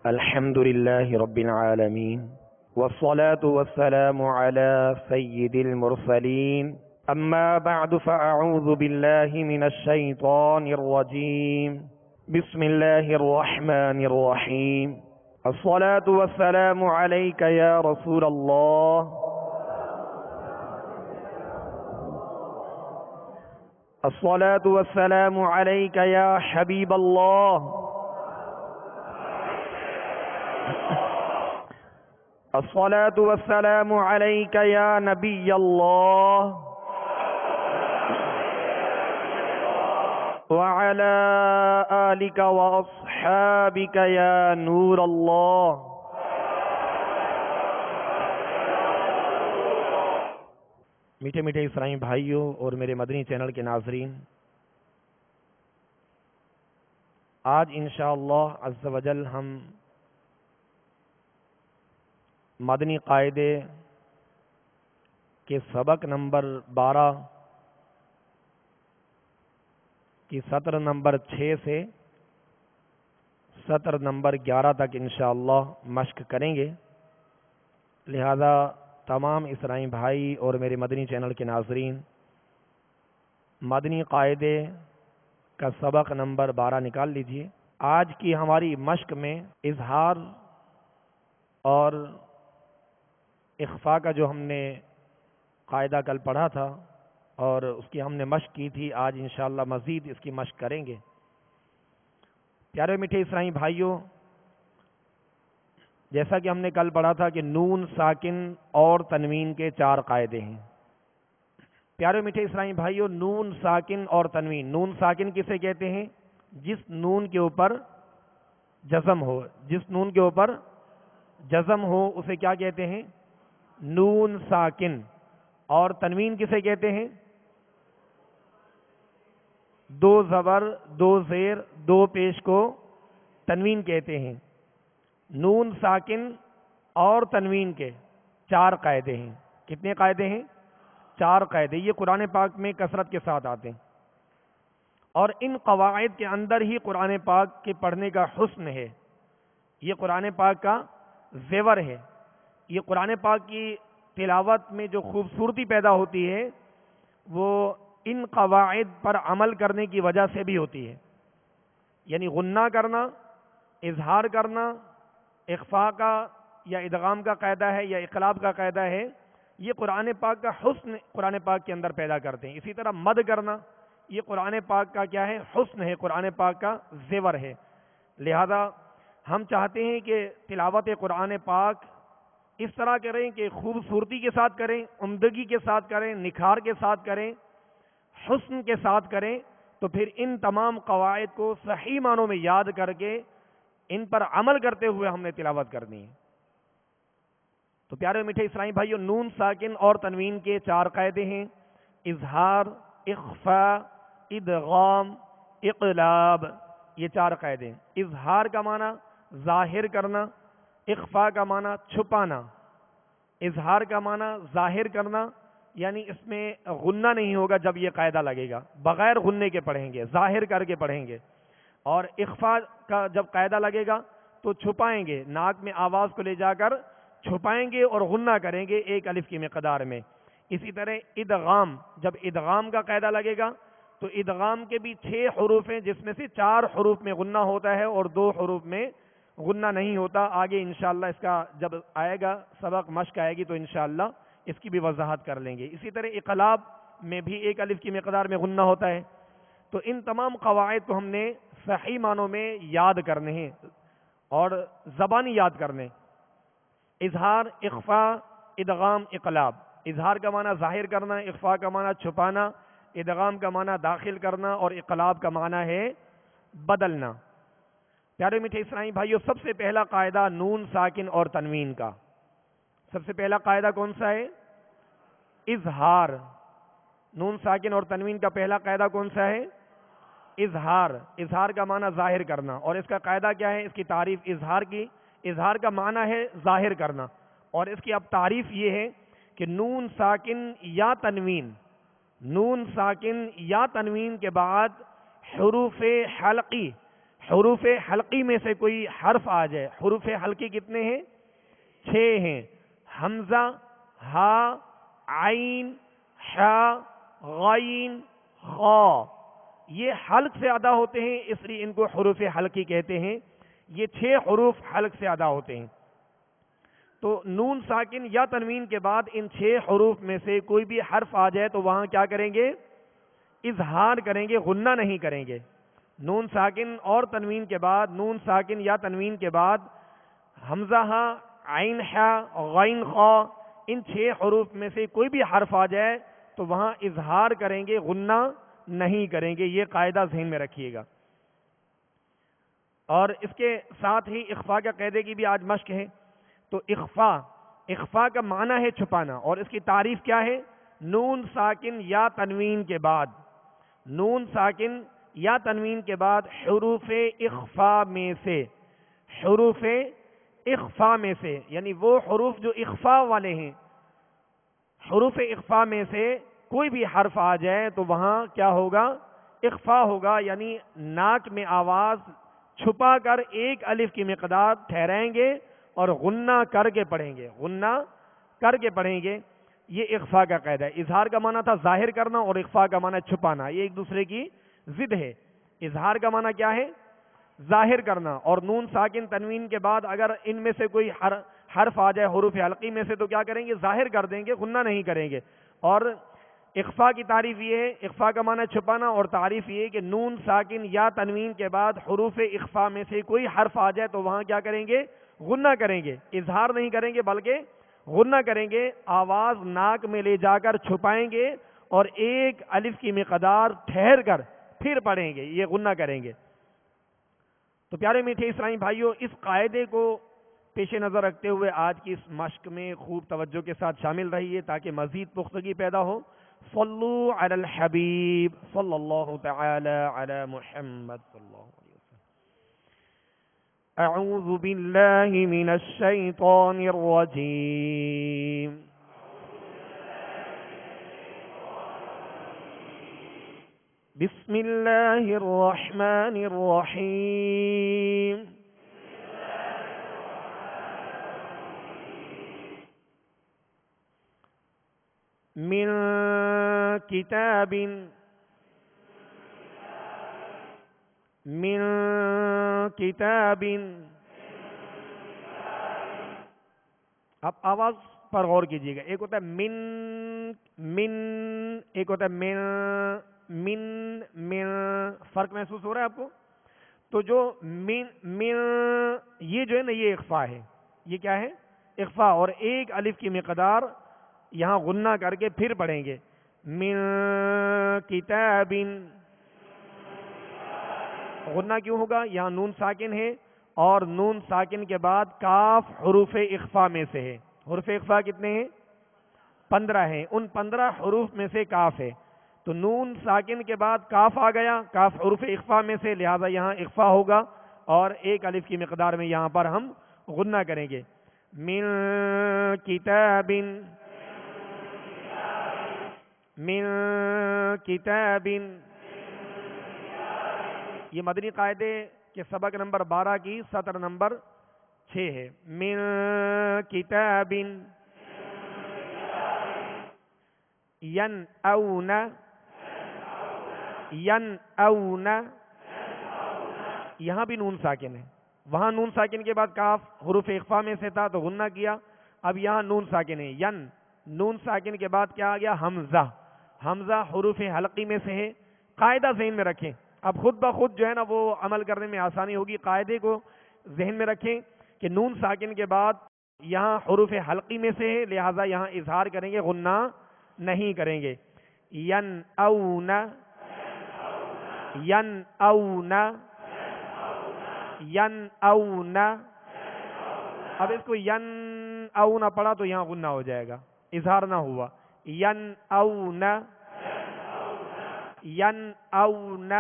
الحمد لله رب العالمين والصلاة والسلام على سيد المرسلين أما بعد فأعوذ بالله من الشيطان الرجيم بسم الله الرحمن الرحيم الصلاة والسلام عليك يا رسول الله الصلاة والسلام عليك يا حبيب الله الصلاة والسلام عليك يا نبي الله وعلى آلك وأصحابك يا نور الله. میٹھے میٹھے اسرائیل بھائیوں اور میرے مدنی چینل کے ناظرین، آج انشاءاللہ عز و جل ہم مدنی قاعدے کے سبق نمبر 12 کی سطر نمبر 6 سے سطر نمبر 11 تک انشاءاللہ مشق کریں گے. لہذا تمام اسرائیل بھائی اور میرے مدنی چینل کے ناظرین مدنی قاعدے کا سبق نمبر 12 نکال لیجئے. آج کی ہماری مشق میں اظہار اور اخفاء کا جو ہم نے قاعدہ کل پڑھا تھا اور اس کی ہم نے مشق کی تھی، آج انشاءاللہ مزید اس کی مشق کریں گے. پیارے میٹھے اسرائیل بھائیوں، جیسا کہ ہم نے کل پڑھا تھا کہ نون ساکن اور تنوین کے 4 قاعدے ہیں. پیارے میٹھے اسرائیل بھائیوں، نون ساکن اور تنوین. نون ساکن کسے کہتے ہیں؟ جس نون کے اوپر جزم ہو. جس نون کے اوپر جزم ہو اسے کیا کہتے ہیں؟ نون ساکن. اور تنوین کسے کہتے ہیں؟ 2 زبر 2 زیر 2 پیش کو تنوین کہتے ہیں. نون ساکن اور تنوین کے 4 قاعدے ہیں. کتنے قاعدے ہیں؟ 4 قاعدے. یہ قرآن پاک میں کثرت کے ساتھ آتے ہیں اور ان قواعد کے اندر ہی قرآن پاک کے پڑھنے کا حسن ہے. یہ قرآن پاک کا زیور ہے. یہ قرآن پاک کی تلاوت میں جو خوبصورتی پیدا ہوتی ہے وہ ان قواعد پر عمل کرنے کی وجہ سے بھی ہوتی ہے. یعنی غنہ کرنا، اظہار کرنا، اخفاء کا یا ادغام کا قاعدہ ہے یا اقلاب کا قاعدہ ہے، یہ قرآن پاک کا حسن قرآن پاک کے اندر پیدا کرتے ہیں. اسی طرح مد کرنا، یہ قرآن پاک کا کیا ہے؟ حسن ہے، قرآن پاک کا زیور ہے. لہذا ہم چاہتے ہیں کہ تلاوت قرآن پاک اس طرح کریں کہ خوبصورتی کے ساتھ کریں، عمدگی کے ساتھ کریں، نکھار کے ساتھ کریں، حسن کے ساتھ کریں. تو پھر ان تمام قواعد کو صحیح معنوں میں یاد کر کے ان پر عمل کرتے ہوئے ہم نے تلاوت کرنی ہے. تو پیارے میٹھے اسرائیل بھائیوں، نون ساکن اور تنوین کے 4 قاعدے ہیں: اظہار، اخفاء، ادغام، اقلاب. یہ 4 قاعدے ہیں. اظہار کا معنی ظاہر کرنا، اخفاء کا معنی چھپانا، اظہار کا معنی ظاہر کرنا، یعنی اس میں غنہ نہیں ہوگا جب یہ قاعدہ لگے گا، بغیر غننے کے پڑھیں گے، ظاہر کر کے پڑھیں گے. اور اخفاء کا جب قاعدہ لگے گا تو چھپائیں گے، ناک میں آواز کو لے جا کر چھپائیں گے اور غنہ کریں گے 1 الف کی مقدار میں. اسی طرح ادغام، جب ادغام کا قاعدہ لگے گا تو ادغام کے بھی 6 حروف ہیں جس میں سے 4 حروف میں غنہ ہوتا ہے اور 2 حروف میں غنہ نہیں ہوتا. آگے انشاءاللہ اس کا جب آئے گا سبق، مشق آئے گی تو انشاءاللہ اس کی بھی وضاحت کر لیں گے. اسی طرح اقلاب میں بھی 1 الف کی مقدار میں غنہ ہوتا ہے. تو ان تمام قواعد کو ہم نے صحیح معنوں میں یاد کرنے ہیں اور زبانی یاد کرنے. اظہار، اخفاء، ادغام، اقلاب. اظہار کا معنی ظاہر کرنا، اخفاء کا معنی چھپانا، ادغام کا معنی داخل کرنا اور اقلاب کا معنی ہے بدلنا. پیارے میٹھے اسرائیل بھائیوں، سب سے پہلا قاعدہ نون ساکن اور تنوین کا، سب سے پہلا قاعدہ کون سا ہے؟ اظہار. نون ساکن اور تنوین کا پہلا قاعدہ کون سا ہے؟ اظہار. اظہار کا معنی ظاہر کرنا. اور اس کا قاعدہ کیا ہے؟ اس کی تعریف اظہار کی، اظہار کا معنی ہے ظاہر کرنا. اور اس کی اب تعریف یہ ہے کہ نون ساکن یا تنوین، نون ساکن یا تنوین کے بعد حروف حلقی، حروف حلقی میں سے کوئی حرف آ جائے. حروف حلقی کتنے ہیں؟ 6 ہیں. حمزہ، ہا، عین، حا، غین، خا. یہ حلق سے ادا ہوتے ہیں، اس لیے ان کو حروف حلقی کہتے ہیں. یہ 6 حروف حلق سے ادا ہوتے ہیں. تو نون ساکن یا تنوین کے بعد ان 6 حروف میں سے کوئی بھی حرف آ جائے تو وہاں کیا کریں گے؟ اظہار کریں گے، غنہ نہیں کریں گے. نون ساکن اور تنوین کے بعد، نون ساکن یا تنوین کے بعد حمزہ ہا، عین حا، غین خا، ان 6 حروف میں سے کوئی بھی حرف آ جائے تو وہاں اظہار کریں گے، غنہ نہیں کریں گے. یہ قاعدہ ذہن میں رکھیے گا. اور اس کے ساتھ ہی اخفاء کا قاعدے کی بھی آج مشق ہے. تو اخفاء کا معنی ہے چھپانا، اور اس کی تعریف کیا ہے؟ نون ساکن یا تنوین کے بعد، نون ساکن یا تنوین کے بعد حروف اخفاء میں سے، حروف اخفاء میں سے، یعنی وہ حروف جو اخفاء والے ہیں، حروف اخفاء میں سے کوئی بھی حرف آ جائے تو وہاں کیا ہوگا؟ اخفاء ہوگا. یعنی ناک میں آواز چھپا کر ایک الف کی مقدار ٹھہرائیں گے اور غنہ کر کے پڑھیں گے، غنہ کر کے پڑھیں گے. یہ اخفاء کا قاعدہ ہے. اظہار کا معنی تھا ظاہر کرنا اور اخفاء کا معنی چھپانا، یہ ایک دوسرے کی ضد ہے. اظہار کا معنی کیا ہے؟ ظاہر کرنا. اور نون ساکن تنوین کے بعد اگر ان میں سے کوئی حرف آ جائے حروف حلقی میں سے تو کیا کریں گے؟ ظاہر کر دیں گے، غنہ نہیں کریں گے. اور اخفاء کی تعریف یہ ہے، اخفاء کا معنی چھپانا، اور تعریف یہ ہے کہ نون ساکن یا تنوین کے بعد حروف اخفاء میں سے کوئی حرف آ جائے تو وہاں کیا کریں گے؟ غنہ کریں گے. اظہار نہیں کریں گے بلکہ غنہ کریں گے. آواز ناک میں لے جا کر چھپائیں گے اور ایک الف کی مقدار ٹھہر کر پھر پڑھیں گے، یہ غنہ کریں گے. تو پیارے میٹھے اسلامی بھائیوں، اس قاعدے کو پیش نظر رکھتے ہوئے آج کی اس مشق میں خوب توجہ کے ساتھ شامل رہیے تاکہ مزید پختگی پیدا ہو. صلو علی الحبیب صلی اللہ تعالی علی محمد صلی اللہ علیہ وسلم. اعوذ باللہ من الشیطان الرجیم. بسم اللہ الرحمن الرحیم. من کتاب اب آواز پر غور کیجیے گا. ایک ہوتا ہے من، ایک ہوتا ہے من. فرق محسوس ہو رہا ہے آپ کو؟ تو جو من یہ جو ہے نا، یہ اخفاء ہے. یہ کیا ہے؟ اخفاء. اور ایک الف کی مقدار یہاں غنہ کر کے پھر پڑھیں گے. من کتاب. غنہ کیوں ہوگا؟ یہاں نون ساکن ہے اور نون ساکن کے بعد کاف حروف اخفاء میں سے ہے. حروف اخفاء کتنے ہیں؟ 15 ہیں. ان 15 حروف میں سے کاف ہے. تو نون ساکن کے بعد کاف آ گیا، کاف حروف اخفاء میں سے، لہذا یہاں اخفاء ہوگا اور ایک الف کی مقدار میں یہاں پر ہم غنہ کریں گے. من کتاب، من کتاب. یہ مدنی قاعدے کے سبق نمبر 12 کی سطر نمبر 6 ہے. من کتاب ینأون، ینأون. یہاں بھی نون ساکن ہے. وہاں نون ساکن کے بعد کاف حروف اخفاء میں سے تھا تو غنہ کیا. اب یہاں نون ساکن ہے. ین، نون ساکن کے بعد کیا آ گیا؟ حمزہ. حمزہ حروف حلقی میں سے ہے. قاعدہ ذہن میں رکھیں، اب خود بخود جو ہے نا وہ عمل کرنے میں آسانی ہوگی. قاعدے کو ذہن میں رکھیں کہ نون ساکن کے بعد یہاں حروف حلقی میں سے ہے، لہٰذا یہاں اظہار کریں گے، غنہ نہیں کریں گے. ینأون، ینأون، ینأون. اب اس کو ینأون پڑھا تو یہاں غنہ ہو جائے گا، اظہار نہ ہوا. ینأون، ینأون.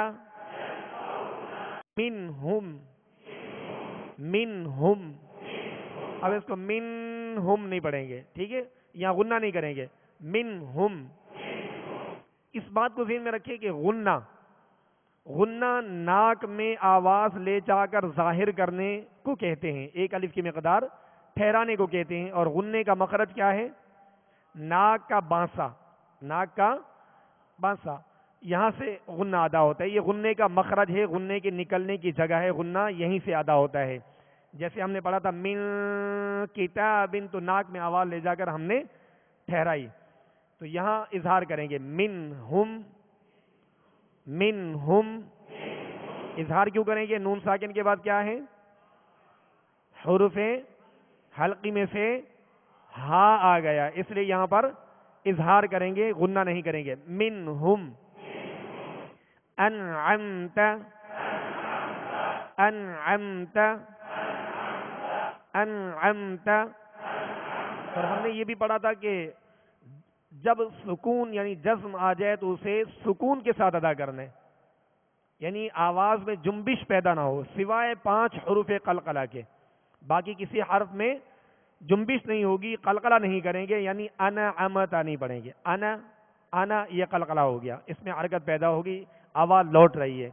منہم، منہم. اب اس کو منہم نہیں پڑھیں گے، ٹھیک ہے؟ یہاں غنہ نہیں کریں گے. منہم. اس بات کو ذہن میں رکھیں کہ غنہ غنہ ناک میں آواز لے جا کر ظاہر کرنے کو کہتے ہیں، ایک الف کی مقدار ٹھہرانے کو کہتے ہیں. اور غنے کا مخرج کیا ہے؟ ناک کا بانسا، ناک کا بانسا، یہاں سے غنہ ادا ہوتا ہے. یہ غنے کا مخرج ہے، غنے کے نکلنے کی جگہ ہے، غنہ یہیں سے ادا ہوتا ہے. جیسے ہم نے پڑھا تھا من کتاب، تو ناک میں آواز لے جا کر ہم نے ٹھہرائی. تو یہاں اظہار کریں گے منہم، منہم. اظہار کیوں کریں گے؟ نون ساکن کے بعد کیا ہے؟ حروف حلقی میں سے ہا آ گیا، اس لیے یہاں پر اظہار کریں گے، غنہ نہیں کریں گے. منہم انعمت، انعمت، انعمت. اور ہم نے یہ بھی پڑھا تھا کہ جب سکون یعنی جزم آ جائے تو اسے سکون کے ساتھ ادا کرنا ہے، یعنی آواز میں جنبش پیدا نہ ہو، سوائے 5 حروف قلقلہ کے، باقی کسی حرف میں جنبش نہیں ہوگی، قلقلہ نہیں کریں گے. یعنی انا امتا نہیں پڑھیں گے، انا انا یہ قلقلہ ہو گیا، اس میں حرکت پیدا ہوگی، آواز لوٹ رہی ہے.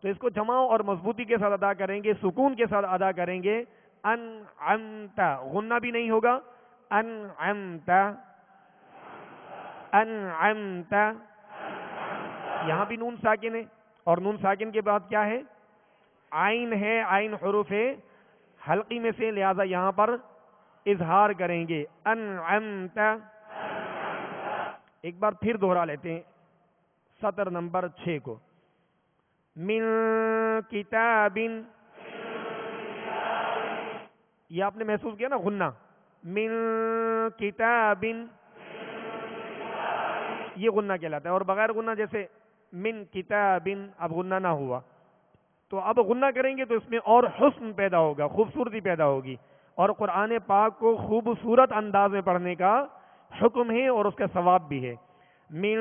تو اس کو جمع اور مضبوطی کے ساتھ ادا کریں گے، سکون کے ساتھ ادا کریں گے. انعمت، غنہ بھی نہیں ہوگا، انعمت، انعمت. یہاں بھی نون ساکن ہے، اور نون ساکن کے بعد کیا ہے؟ عین ہے، عین حروف ہے حلقی میں سے، لہذا یہاں پر اظہار کریں گے انعمت. ایک بار پھر دوہرا لیتے ہیں سطر نمبر 6 کو. من کتاب، یہ آپ نے محسوس کیا نا غنہ، من کتاب، یہ غنہ کہلاتا ہے. اور بغیر غنہ جیسے من کتاب، اب غنہ نہ ہوا، تو اب غنہ کریں گے تو اس میں اور حسن پیدا ہوگا، خوبصورتی پیدا ہوگی، اور قرآن پاک کو خوبصورت انداز میں پڑھنے کا حکم ہے اور اس کا ثواب بھی ہے. من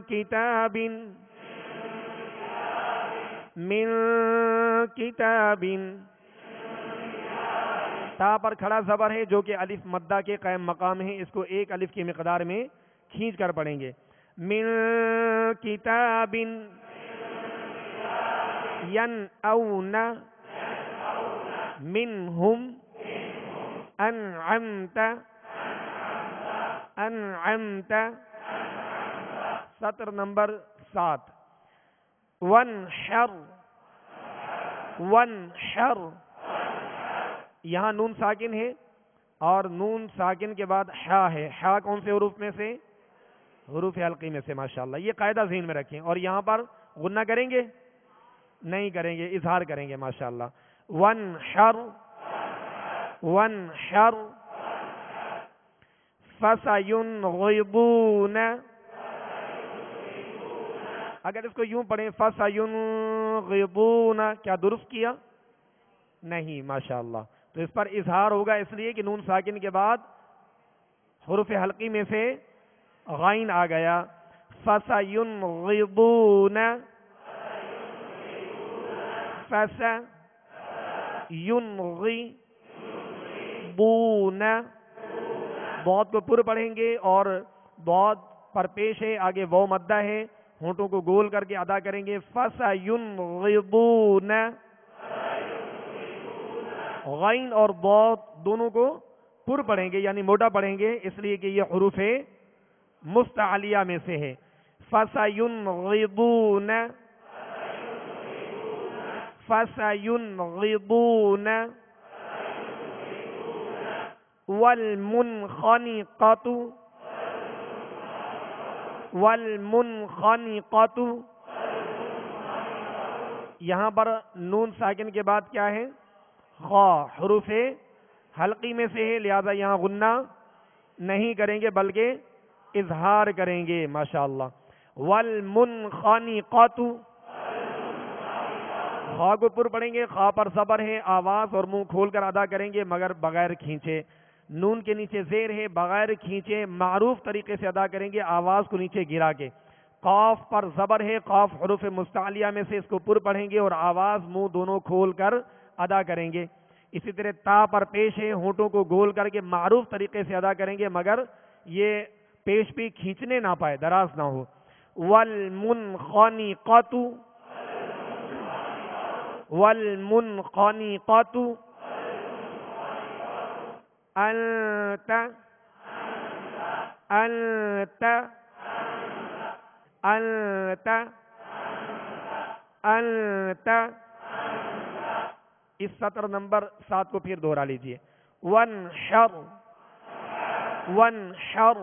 کتاب، من کتاب. تا پر کھڑا زبر ہے جو کہ الف مدہ کے قائم مقام ہے، اس کو ایک الف کی مقدار میں کھینچ کر پڑھیں گے. من کتاب ینأون منہم انعمت، انعمت. سطر نمبر 7. وانحر، وانحر. یہاں نون ساکن ہے اور نون ساکن کے بعد حا ہے. حا کون سے حروف میں سے؟ حروف حلقی میں سے. ماشاءاللہ، یہ قاعدہ ذہن میں رکھیں. اور یہاں پر غنہ کریں گے؟ نہیں کریں گے، اظہار کریں گے. ماشاءاللہ. وانحر، وانحر. فسینغضون، اگر اس کو یوں پڑھیں فسینغضون، کیا درست کیا؟ نہیں. ماشاءاللہ. تو اس پر اظہار ہوگا، اس لیے کہ نون ساکن کے بعد حروف حلقی میں سے غائن آ گیا. فسینغضون، فسینغضون. بہت کو پر پڑھیں گے اور بہت پر پیش ہے، آگے وہ مدہ ہے، ہونٹوں کو گول کر کے ادا کریں گے. فسینغضون. غین اور ضاد دونوں کو پر پڑھیں گے، یعنی موٹا پڑھیں گے، اس لیے کہ یہ حروف مستعلیہ میں سے ہے. فسینغضون، فسینغضون. والمنخنقۃ، والمنخنقۃ. یہاں پر نون ساکن کے بعد کیا ہے؟ خا. حروف حلقی میں سے ہے، لہذا یہاں غنہ نہیں کریں گے بلکہ اظہار کریں گے. ماشاءاللہ. والمنخنقۃ. خا کو پر پڑھیں گے، خا پر زبر ہے، آواز اور منہ کھول کر ادا کریں گے مگر بغیر کھینچے. نون کے نیچے زیر ہے، بغیر کھینچے معروف طریقے سے ادا کریں گے، آواز کو نیچے گرا کے. قاف پر زبر ہے، قاف حروف مستعلیہ میں سے، اس کو پر پڑھیں گے اور آواز منہ دونوں کھول کر ادا کریں گے. اسی طرح تا پر پیش ہے، ہونٹوں کو گول کر کے معروف طریقے سے ادا کریں گے مگر یہ پیش بھی کھینچنے نہ پائے، دراز نہ ہو. والمنخنقۃ، والمنخنقة أنت أنت أنت أنت. اس سطر نمبر 7 کو پھر دوہرا لیجئے. وانحر وانحر.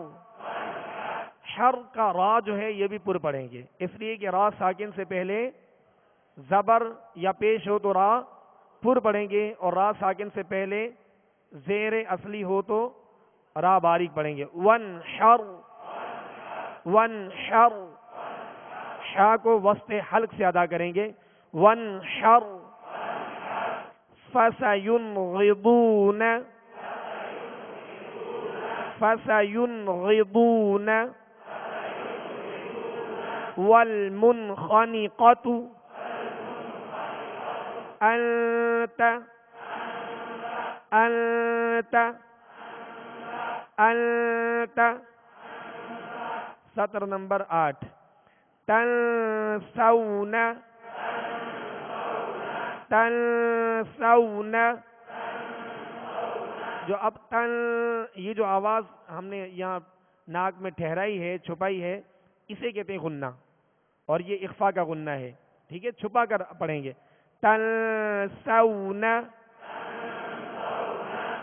حر کا را جو ہے یہ بھی پر پڑھیں گے، اس لیے کہ را ساکن سے پہلے زبر یا پیش ہو تو را پر پڑھیں گے، اور را ساکن سے پہلے زیر اصلی ہو تو را باریک پڑھیں گے. وانحر وانحر. حا کو وسط حلق سے ادا کریں گے. وانحر. فسينغضون فسينغضون. والمنخنقة أنت أنت أنت. سطر نمبر 8. تنسون تنسون. جو اب تن، یہ جو آواز ہم نے یہاں ناک میں ٹھہرائی ہے، چھپائی ہے، اسے کہتے ہیں غنہ، اور یہ اخفا کا غنہ ہے. ٹھیک ہے، چھپا کر پڑھیں گے. تنسون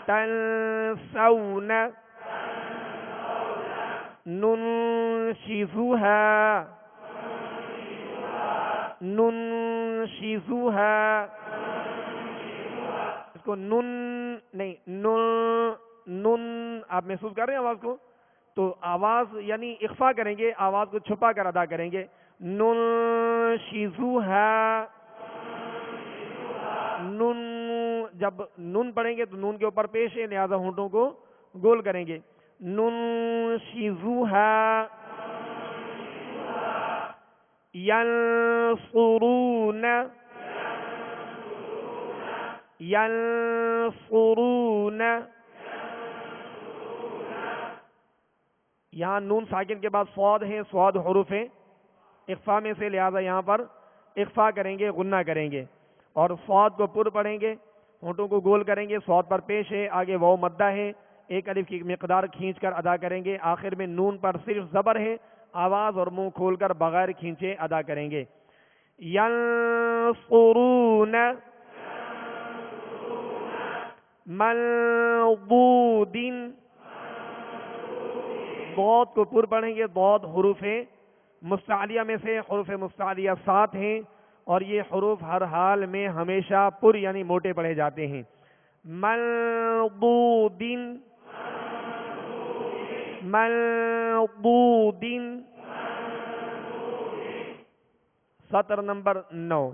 تنسون. ننشزها ننشزها. اس کو نن نہیں، نن آپ محسوس کر رہے ہیں آواز کو؟ تو آواز یعنی اخفا کریں گے، آواز کو چھپا کر ادا کریں گے. ننشزها. نن جب نن پڑھیں گے تو نون کے اوپر پیش ہے، لہذا ہونٹوں کو گول کریں گے. ننشزها. ينصرون ينصرون. یہاں نون ساکن کے بعد صاد ہے، صاد حروف ہے اخفا میں سے، لہذا یہاں پر اخفا کریں گے، غنہ کریں گے، اور صاد کو پر پڑھیں گے، ہونٹوں کو گول کریں گے. صاد پر پیش ہے، آگے واو مدہ ہے، ایک الف کی مقدار کھینچ کر ادا کریں گے. آخر میں نون پر صرف زبر ہے، آواز اور منہ کھول کر بغیر کھینچے ادا کریں گے. ینصرون. منضود. ضاد کو پر پڑھیں گے. ضاد حروف مستعلیہ میں سے، حروف مستعلیہ 7 ہیں، اور یہ حروف ہر حال میں ہمیشہ پر یعنی موٹے پڑھے جاتے ہیں. منضود منضود. سطر نمبر 9.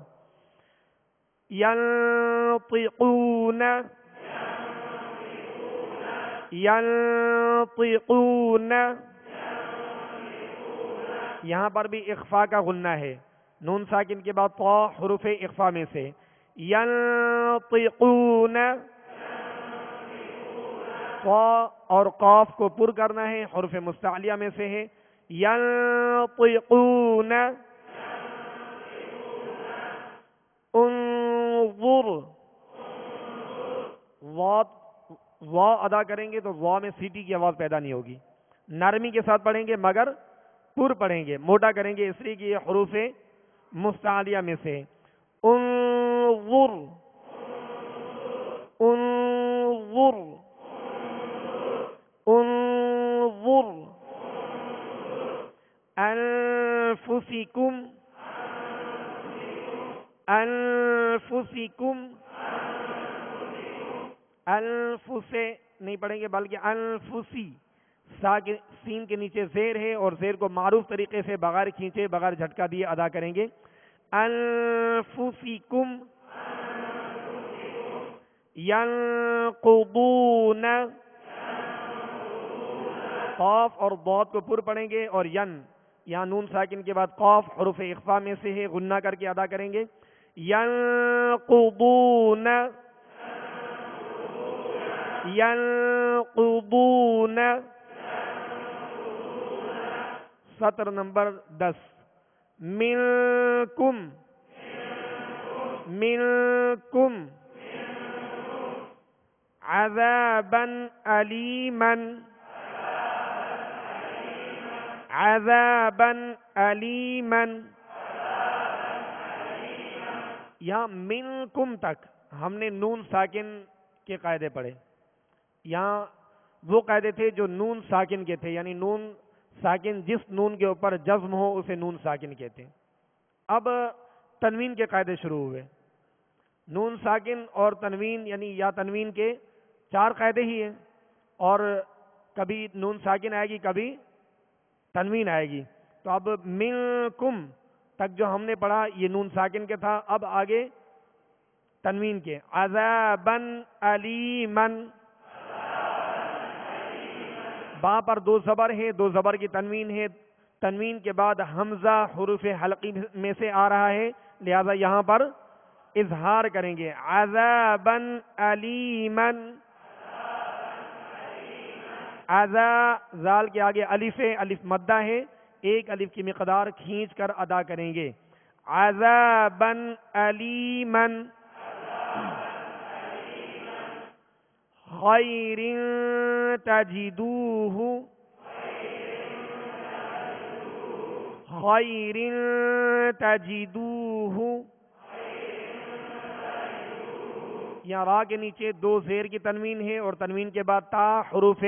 ينطقون ينطقون. یہاں پر بھی اخفا کا غنہ ہے، نون ساکن کے بعد طا حروف اخفا میں سے. ينطقون. طا اور قاف کو پر کرنا ہے، حروف مستعلیہ میں سے ہے. ينطقون. انظر. وا ادا کریں گے تو وا میں سیٹی کی آواز پیدا نہیں ہوگی، نرمی کے ساتھ پڑھیں گے مگر پر پڑھیں گے، موٹا کریں گے، اس لیے کہ یہ حروف مستعلیہ میں سے. انظر انظر انظر. انفسکم انفسکم. انفس نہیں پڑھیں گے بلکہ انفسی. سین کے نیچے زیر ہے، اور زیر کو معروف طریقے سے بغیر کھینچے، بغیر جھٹکا دیے ادا کریں گے. انفسکم. ینقضون. قاف اور ضاد کو پر پڑھیں گے، اور یہاں نون ساکن کے بعد قاف حروف اخفا میں سے ہے، غنہ کر کے ادا کریں گے. ینقضون ینقضون. سطر نمبر 10. منکم منکم عذابا علیما عذابا علیما. یہاں منکم تک ہم نے نون ساکن کے قاعدے پڑھے. یہاں وہ قاعدے تھے جو نون ساکن کے تھے، یعنی نون ساکن جس نون کے اوپر جزم ہو اسے نون ساکن کہتے ہیں. اب تنوین کے قاعدے شروع ہوئے. نون ساکن اور تنوین یعنی یا تنوین کے 4 قاعدے ہی ہیں، اور کبھی نون ساکن آئے گی کبھی تنوین آئے گی. تو اب منکم تک جو ہم نے پڑھا یہ نون ساکن کے تھا. اب آگے تنوین کے عذابا علیما. با پر 2 زبر ہیں، 2 زبر کی تنوین ہے. تنوین کے بعد حمزہ حروف حلقی میں سے آ رہا ہے، لہذا یہاں پر اظہار کریں گے عذابا علیما. عذا زال کے آگے الف ہے، الف مدہ ہے، 1 الف کی مقدار کھینچ کر ادا کریں گے. عذابا علیما خیر تجدوہ خیر تجدوہ. یہاں را کے نیچے 2 زیر کی تنوین ہے اور تنوین کے بعد تا حروف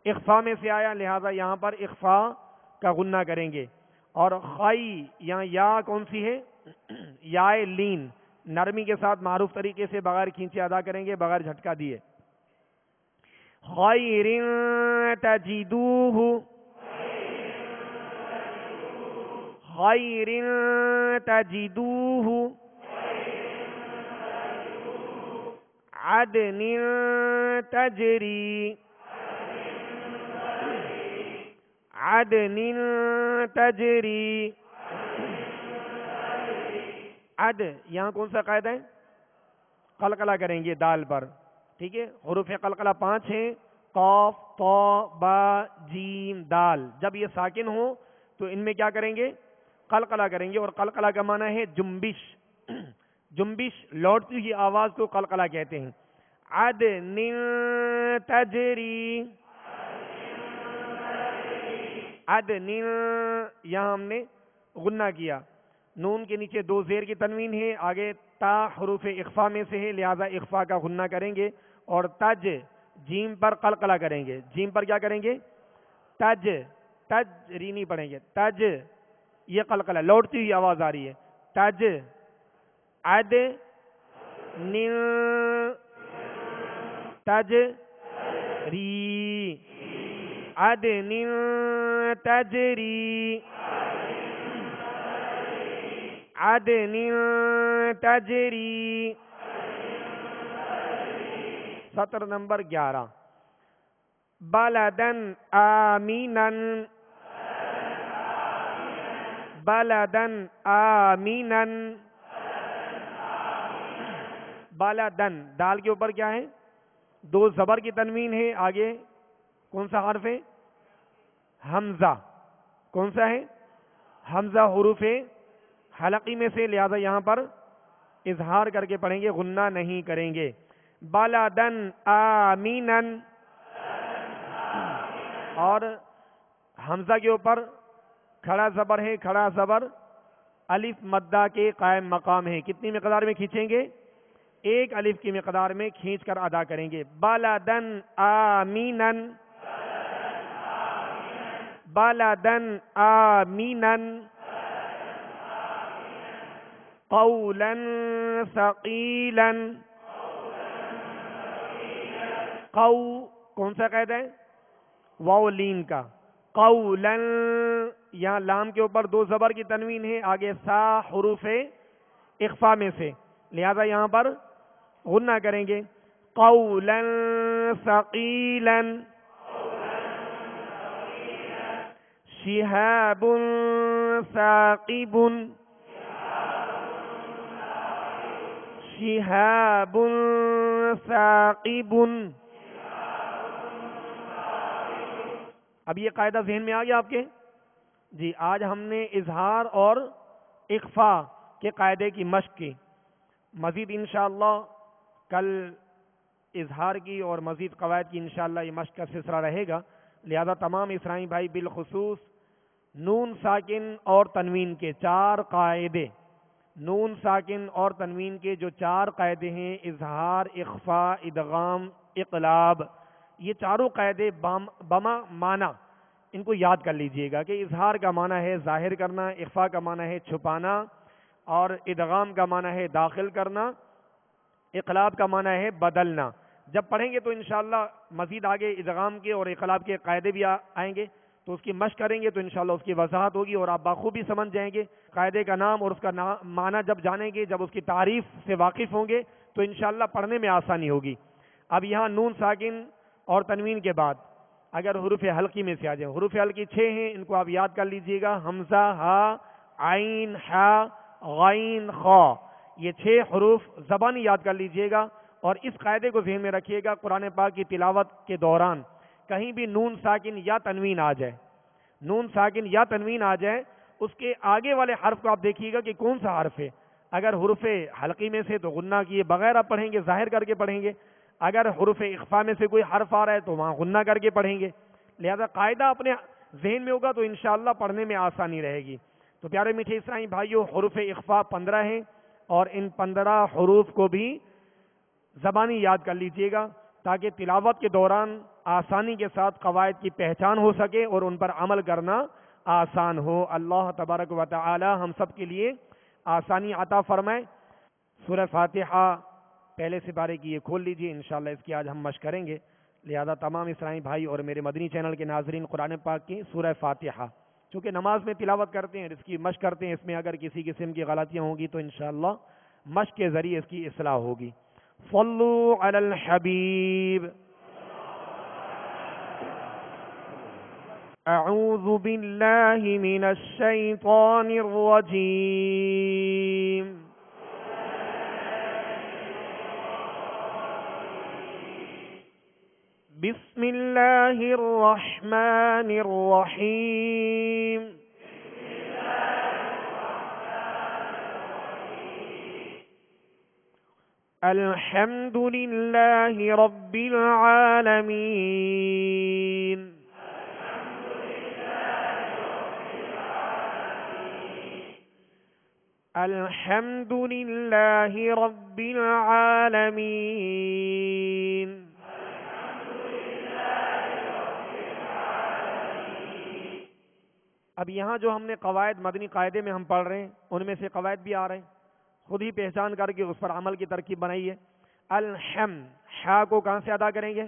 اخفا میں سے آیا، لہذا یہاں پر اخفا کا غنہ کریں گے. اور خائی یہاں یا کون سی ہے؟ یا لین، نرمی کے ساتھ معروف طریقے سے بغیر کھینچے ادا کریں گے، بغیر جھٹکا دیے. خیر تجدوہ خیر تجدوہ عدن تجری عدن تجری. عد یہاں کون سا قاعدہ ہے؟ قلقلہ کریں گے دال پر، ٹھیک ہے. حروف قلقلہ 5 ہیں، قاف طا با جیم دال. جب یہ ساکن ہو تو ان میں کیا کریں گے؟ قلقلہ کریں گے. اور قلقلہ کا معنی ہے جنبش. جنبش لوٹتی ہوئی آواز کو قلقلہ کہتے ہیں. عدن تجری عدن، یہاں ہم نے غنہ کیا. نون کے نیچے 2 زیر کی تنوین ہے، آگے تا حروف اخفا میں سے ہے، لہذا اخفا کا غنہ کریں گے. اور تج جیم پر قلقلہ کریں گے. جیم پر کیا کریں گے؟ تج تجری نہیں پڑھیں گے، تج یہ قلقلہ لوٹتی ہوئی آواز آ رہی ہے. تج عد نل تج ری عد نل تجری عد نل تجری. سطر نمبر 11 بلدن آمینن بلدن آمینن. بلدن دال کے اوپر کیا ہے؟ 2 زبر کی تنوین ہے، آگے کون سا حرف ہے؟ حمزہ. کون سا ہے؟ حمزہ حروف حلقی میں سے، لہذا یہاں پر اظہار کر کے پڑھیں گے، غنہ نہیں کریں گے. بلدن آمینن. اور حمزہ کے اوپر کھڑا زبر ہے، کھڑا زبر الف مدہ کے قائم مقام ہے. کتنی مقدار میں کھینچیں گے؟ 1 الف کی مقدار میں کھینچ کر ادا کریں گے. بلدن آمینن بلدن آمینن قولا ثقیلا. قو کون سا قید ہے؟ واو لین کا. قولا یہاں لام کے اوپر 2 زبر کی تنوین ہے، آگے سا حروف اخفا میں سے، لہذا یہاں پر غنہ کریں گے. قولا ثقیلا شہاب ثاقب شہاب ثاقب. اب یہ قاعدہ ذہن میں آ گیا آپ کے؟ جی آج ہم نے اظہار اور اخفا کے قاعدے کی مشق کی. مزید انشاءاللہ کل اظہار کی اور مزید قواعد کی انشاءاللہ یہ مشق کا سلسلہ رہے گا، لہذا تمام اسرائی بھائی بالخصوص نون ساکن اور تنوین کے 4 قاعدے، نون ساکن اور تنوین کے جو 4 قاعدے ہیں، اظہار، اخفاء، ادغام، اقلاب، یہ چاروں قاعدے بما معنی ان کو یاد کر لیجئے گا کہ اظہار کا معنی ہے ظاہر کرنا، اخفاء کا معنی ہے چھپانا، اور ادغام کا معنی ہے داخل کرنا، اقلاب کا معنی ہے بدلنا۔ جب پڑھیں گے تو انشاءاللہ مزید آگے ادغام کے اور اقلاب کے قاعدے بھی آئیں گے، تو اس کی مشق کریں گے تو انشاءاللہ اس کی وضاحت ہوگی اور آپ بخوبی سمجھ جائیں گے۔ قاعدے کا نام اور اس کا معنی جب جانیں گے، جب اس کی تعریف سے واقف ہوں گے تو انشاءاللہ پڑھنے میں آسانی ہوگی۔ اب یہاں نون ساکن اور تنوین کے بعد اگر حروف حلقی میں سے آ جائیں، حروف حلقی 6 ہیں، ان کو آپ یاد کر لیجئے گا، حمزہ، ہا، عین، حا، غین، خا، یہ 6 حروف زبانی یاد کر لیجئے گا۔ اور اس قاعدے کو ذہن میں رکھیے گا، قرآن پاک کی تلاوت کے دوران کہیں بھی نون ساکن یا تنوین آ جائے، نون ساکن یا تنوین آ جائے، اس کے آگے والے حرف کو آپ دیکھیے گا کہ کون سا حرف ہے۔ اگر حروف حلقی میں سے تو غنہ کیے بغیر آپ پڑھیں گے، ظاہر کر کے پڑھیں گے۔ اگر حروف اخفاء میں سے کوئی حرف آ رہا ہے تو وہاں غنہ کر کے پڑھیں گے۔ لہذا قاعدہ اپنے ذہن میں ہوگا تو انشاءاللہ پڑھنے میں آسانی رہے گی۔ تو پیارے میٹھے اسرائیل بھائیوں، حروف اخفاء 15 ہیں اور ان 15 حروف کو بھی زبانی یاد کر لیجئے گا تاکہ تلاوت کے دوران آسانی کے ساتھ قواعد کی پہچان ہو سکے اور ان پر عمل کرنا آسان ہو۔ اللہ تبارک و تعالی ہم سب کے لیے آسانی عطا فرمائے۔ سورہ فاتحہ پہلے سپارے کی یہ کھول لیجئے، انشاءاللہ اس کی آج ہم مشق کریں گے، لہذا تمام اسرائیل بھائی اور میرے مدنی چینل کے ناظرین قرآن پاک کی سورہ فاتحہ چونکہ نماز میں تلاوت کرتے ہیں، اس کی مشق کرتے ہیں، اس میں اگر کسی قسم کی غلطیاں ہوں گی تو انشاءاللہ مشق کے ذریعے اس کی اصلاح ہوگی۔ صلو علی الحبیب۔ اعوذ باللہ من الشیطان الرجیم۔ بسم اللہ الرحمن الرحیم۔ الحمد للہ رب العالمین۔ الحمد للہ رب العالمین۔ اب یہاں جو ہم نے قواعد مدنی قاعدے میں ہم پڑھ رہے ہیں، ان میں سے قواعد بھی آ رہے ہیں، خود ہی پہچان کر کے اس پر عمل کی ترکیب بنائیے۔ الحمد، حا کو کہاں سے ادا کریں گے؟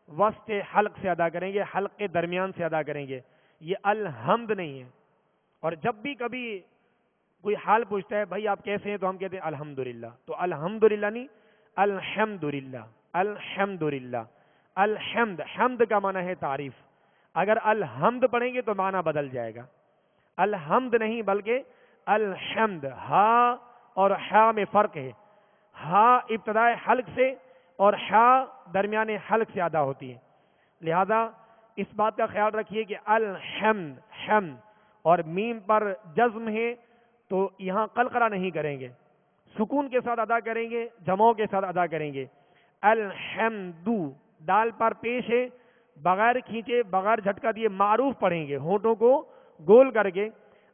وسط حلق سے ادا کریں گے، حلق کے درمیان سے ادا کریں گے، یہ الحمد نہیں ہے۔ اور جب بھی کبھی کوئی حال پوچھتا ہے بھائی آپ کیسے ہیں تو ہم کہتے ہیں الحمدللہ، تو الحمدللہ نہیں، الحمدللہ، الحمدللہ۔ الحمد، حمد کا معنی ہے تعریف، اگر الحمد پڑھیں گے تو معنی بدل جائے گا، الحمد نہیں بلکہ الحمد۔ ہا اور حا میں فرق ہے، ہا ابتدائے حلق سے اور حا درمیان حلق سے ادا ہوتی ہے، لہذا اس بات کا خیال رکھیے کہ الحمد، حمد، اور میم پر جزم ہے تو یہاں قلقلہ نہیں کریں گے، سکون کے ساتھ ادا کریں گے، جمع کے ساتھ ادا کریں گے۔ الحمد، دال پر پیش ہے، بغیر کھینچے بغیر جھٹکا دیے معروف پڑھیں گے، ہونٹوں کو گول کر کے۔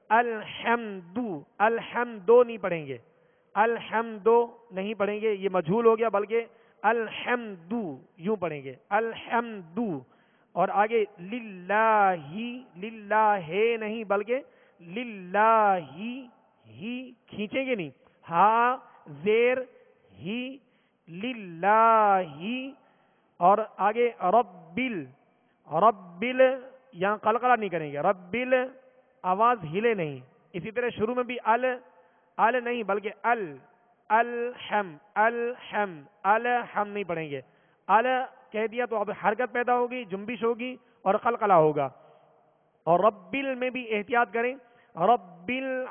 الحمد، الحمدو نہیں پڑھیں گے، الحمدو نہیں پڑھیں گے، یہ مجھول ہو گیا، بلکہ الحمد یوں پڑھیں گے، الحمد۔ اور آگے للہ، للہ نہیں بلکہ للہ ہی، کھینچیں گے نہیں، ہا زیر ہی، للہ۔ اور آگے ربل، ربل یہاں قلقلہ نہیں کریں گے، ربل آواز ہلے نہیں۔ اسی طرح شروع میں بھی ال نہیں بلکہ الحم نہیں پڑھیں گے، کہہ دیا تو اب حرکت پیدا ہوگی، جنبش ہوگی اور قلقلہ ہوگا۔ اور ربل میں بھی احتیاط کریں، ربل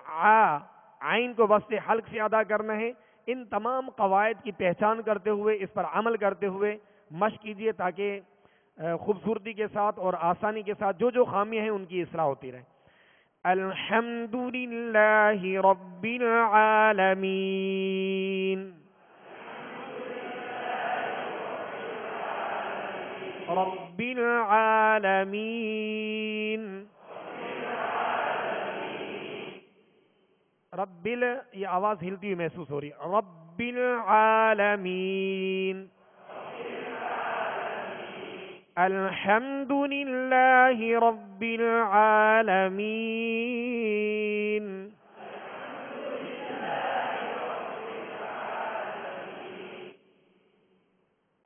عین کو وسط حلق سے ادا کرنا ہے۔ ان تمام قواعد کی پہچان کرتے ہوئے اس پر عمل کرتے ہوئے مشق کیجیے تاکہ خوبصورتی کے ساتھ اور آسانی کے ساتھ جو خامیاں ہیں ان کی اصلاح ہوتی رہے۔ الحمد لله رب العالمين. رب العالمين. یہ آواز ہلتی ہوئی محسوس ہو رہی ہے. رب العالمین. الحمد للہ رب العالمین.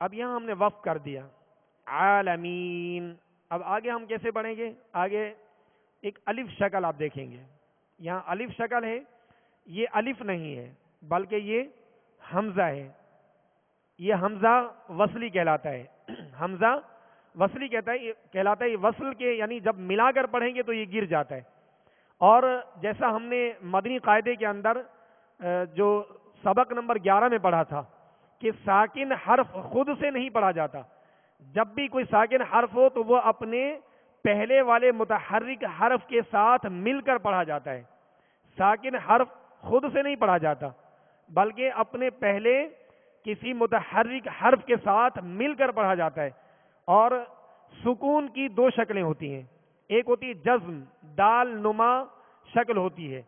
اب یہاں ہم نے وقف کر دیا عالمین. اب آگے ہم کیسے پڑھیں گے؟ آگے ایک الف شکل آپ دیکھیں گے. یہاں الف شکل ہے، یہ الف نہیں ہے بلکہ یہ حمزہ ہے. یہ حمزہ وصلی کہلاتا ہے. حمزہ وصلی کہلاتا ہے. یہ وصل کے یعنی جب ملا کر پڑھیں گے تو یہ گر جاتا ہے. اور جیسا ہم نے مدنی قاعدے کے اندر جو سبق نمبر 11 میں پڑھا تھا کہ ساکن حرف خود سے نہیں پڑھا جاتا. جب بھی کوئی ساکن حرف ہو تو وہ اپنے پہلے والے متحرک حرف کے ساتھ مل کر پڑھا جاتا ہے. ساکن حرف خود سے نہیں پڑھا جاتا بلکہ اپنے پہلے کسی متحرک حرف کے ساتھ مل کر پڑھا جاتا ہے. اور سکون کی دو شکلیں ہوتی ہیں. ایک ہوتی ہے جزم، دال نما شکل ہوتی ہے،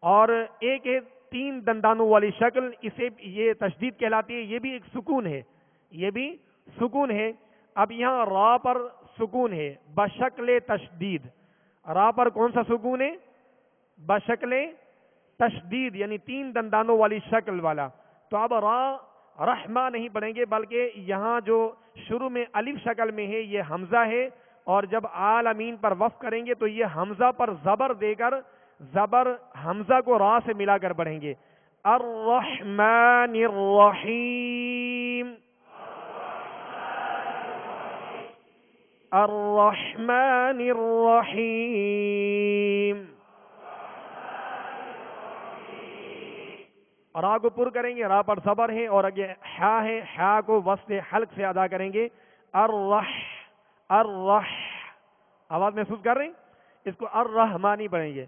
اور ایک ہے 3 دندانوں والی شکل، اسے یہ تشدید کہلاتی ہے. یہ بھی ایک سکون ہے، یہ بھی سکون ہے. اب یہاں را پر سکون ہے بشکل تشدید. را پر کون سا سکون ہے؟ بشکل تشدید یعنی 3 دندانوں والی شکل والا. تو اب را رحمہ نہیں پڑھیں گے بلکہ یہاں جو شروع میں الف شکل میں ہے یہ حمزہ ہے، اور جب عالمین پر وقف کریں گے تو یہ حمزہ پر زبر دے کر زبر حمزہ کو را سے ملا کر پڑھیں گے. الرحمن الرحیم. الرحمن الرحیم. را کو پر کریں گے، را پر صبر ہے، اور اگے حا ہے، حا کو وصل حلق سے ادا کریں گے. الرح آواز محسوس کر رہے ہیں؟ اس کو الرحمانی پڑھیں گے.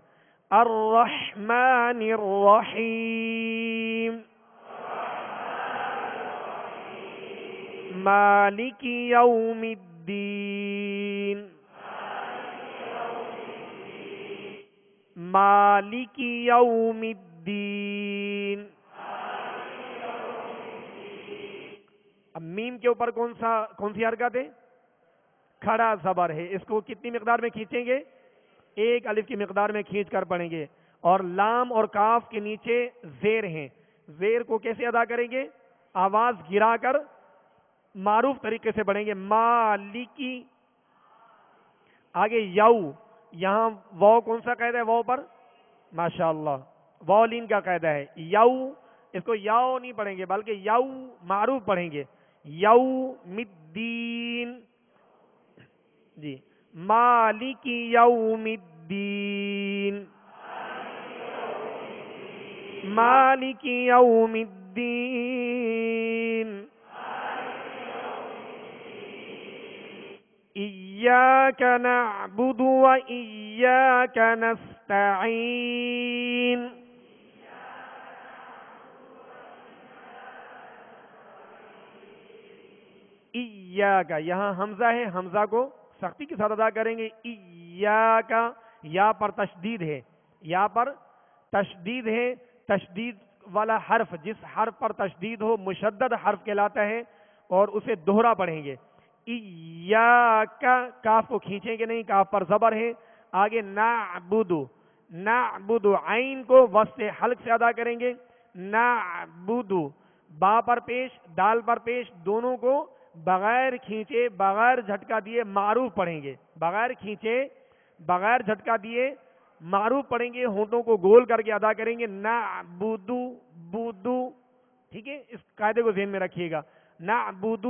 الرحمن الرحیم. مالک یوم الدین. مالک یوم الدین. اب میم کے اوپر کون سی حرکت ہے؟ کھڑا زبر ہے. اس کو کتنی مقدار میں کھینچیں گے؟ 1 الف کی مقدار میں کھینچ کر پڑھیں گے. اور لام اور کاف کے نیچے زیر ہیں. زیر کو کیسے ادا کریں گے؟ آواز گرا کر معروف طریقے سے پڑھیں گے. مالکی. آگے یو. یہاں واو کون سا قاعدہ ہے واو پر؟ ماشاءاللہ واو لین کا قاعدہ ہے. یو، اس کو یاؤ نہیں پڑھیں گے بلکہ یو معروف پڑھیں گے. یوم الدین. جی مالک یوم الدین. مالک یوم الدین. ایاک نعبد و ایاک نستعین. ایاک، یہاں حمزہ ہے، حمزہ کو سختی کے ساتھ ادا کریں گے. ایاک، یا پر تشدید ہے، یا پر تشدید ہے. تشدید والا حرف جس حرف پر تشدید ہو مشدد حرف کہلاتا ہے، اور اسے دوہرا پڑھیں گے. ایاک، کاف کو کھینچیں گے نہیں، کاف پر زبر ہے. آگے نعبد. نعبد، عین کو وصل حلق سے ادا کریں گے. نعبد، با پر پیش، دال پر پیش، دونوں کو بغیر کھینچے بغیر جھٹکا دیے معروف پڑھیں گے. بغیر کھینچے بغیر جھٹکا دیے معروف پڑھیں گے. ہونٹوں کو گول کر کے ادا کریں گے. نعبد بدو. ٹھیک ہے، اس قاعدے کو ذہن میں رکھیے گا. نعبد،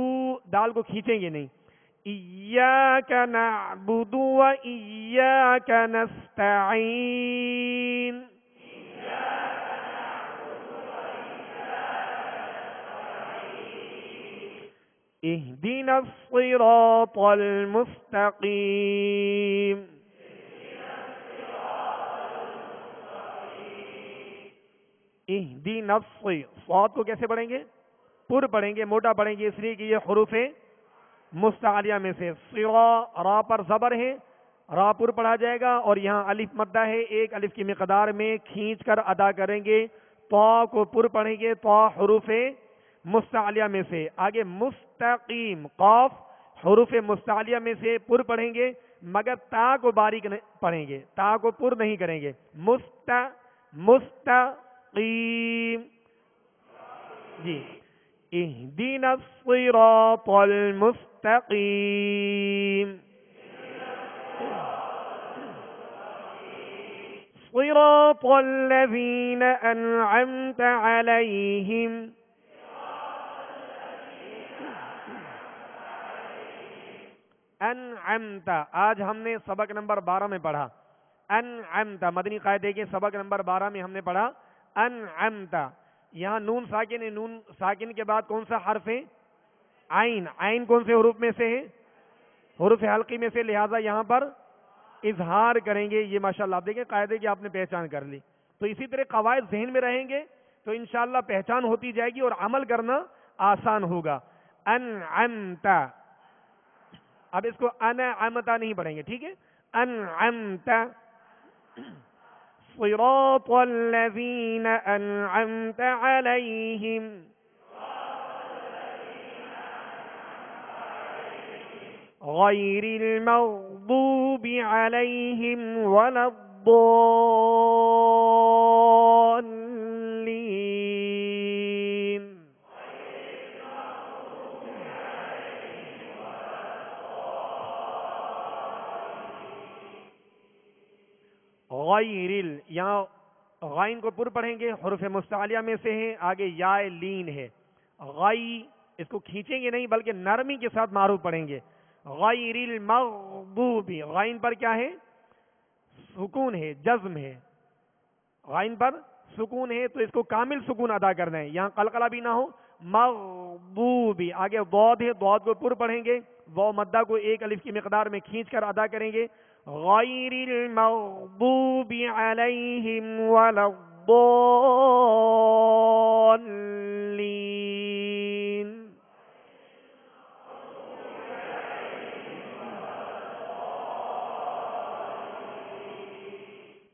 دال کو کھینچیں گے نہیں. ایاک نعبد و ایاک نستعین. اهدنا الصراط المستقيم. اہدینا صاد کو کیسے پڑھیں گے؟ پر پڑھیں گے، موٹا پڑھیں گے، اس لیے کہ یہ حروف مستعلیہ میں سے. صراط را پر زبر ہے، را پر پڑھا جائے گا، اور یہاں الف مدہ ہے، ایک الف کی مقدار میں کھینچ کر ادا کریں گے. طا کو پر پڑھیں گے، طا حروف مستعلیہ میں سے. آگے مستقیم، قاف حروف مستعلیہ میں سے پر پڑھیں گے، مگر تا کو باریک پڑھیں گے، تا کو پر نہیں کریں گے. مستقیم. جی اہدنا الصراط المستقیم. صراط الذین انعمت علیہم. انعمت، آج ہم نے سبق نمبر 12 میں پڑھا انعمت، مدنی قاعدے کے سبق نمبر 12 میں ہم نے پڑھا انعمت. یہاں نون ساکن ہے، نون ساکن کے بعد کون سا حرف ہے؟ عین. عین کون سے حروف میں سے ہے؟ حروف حلقی میں سے، لہٰذا یہاں پر اظہار کریں گے. یہ ماشاءاللہ آپ دیکھیں قاعدے کی آپ نے پہچان کر لی. تو اسی طرح قواعد ذہن میں رہیں گے تو انشاءاللہ پہچان ہوتی جائے گی اور عمل کرنا آسان ہوگا. انعمت. اب اس کو انعمتا نہیں پڑھیں گے، ٹھیک ہے؟ انعمت. صراط الذین انعمت علیہم. غیر المغضوب علیہم ولا الضالین. غیر یہاں غائن کو پر پڑھیں گے، حروف مستعلیہ میں سے ہے. آگے یا لین ہے، غی اس کو کھینچیں گے نہیں بلکہ نرمی کے ساتھ معروف پڑھیں گے. غیر المغضوب، غائن پر کیا ہے؟ سکون ہے، جزم ہے. غائن پر سکون ہے تو اس کو کامل سکون ادا کرنا ہے، یہاں قلقلہ بھی نہ ہو. مغضوب. آگے ضاد ہے، ضاد کو پر پڑھیں گے، واو مدہ کو ایک الف کی مقدار میں کھینچ کر ادا کریں گے. غیر المغضوب علیہم ولا الضالین.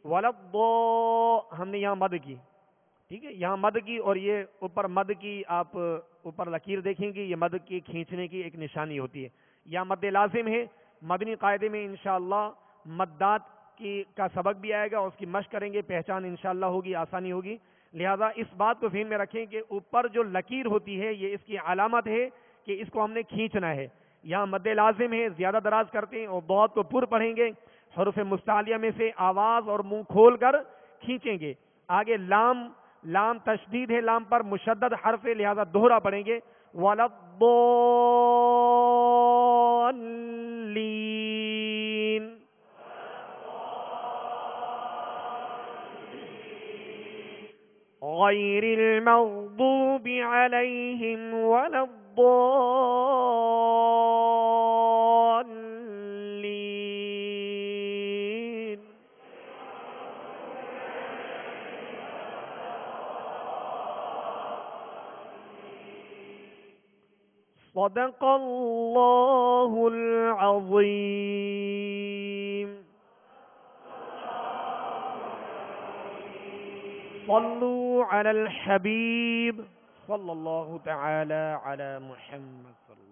ولا ہم نے یہاں مد کی، ٹھیک ہے؟ یہاں مد کی، اور یہ اوپر مد کی آپ اوپر لکیر دیکھیں گے، یہ مد کی کھینچنے کی ایک نشانی ہوتی ہے. یہاں مد لازم ہے. مدنی قاعدے میں انشاءاللہ مدات کا سبق بھی آئے گا، اس کی مشق کریں گے، پہچان انشاءاللہ ہوگی، آسانی ہوگی. لہذا اس بات کو ذہن میں رکھیں کہ اوپر جو لکیر ہوتی ہے یہ اس کی علامت ہے کہ اس کو ہم نے کھینچنا ہے. یہاں مد لازم ہے، زیادہ دراز کرتے ہیں، اور بہت کو پر پڑھیں گے، حروف مستعلیہ میں سے آواز اور منہ کھول کر کھینچیں گے. آگے لام، لام تشدید ہے، لام پر مشدد حرف ہے، لہذا دوہرا پڑھیں گے. وَلَا الضَّالِّينَ. غیر المغضوب علیہم ولا الضالین. صدق اللہ العظیم. صلوا علی الحبیب صلی اللہ تعالی علی محمد صلی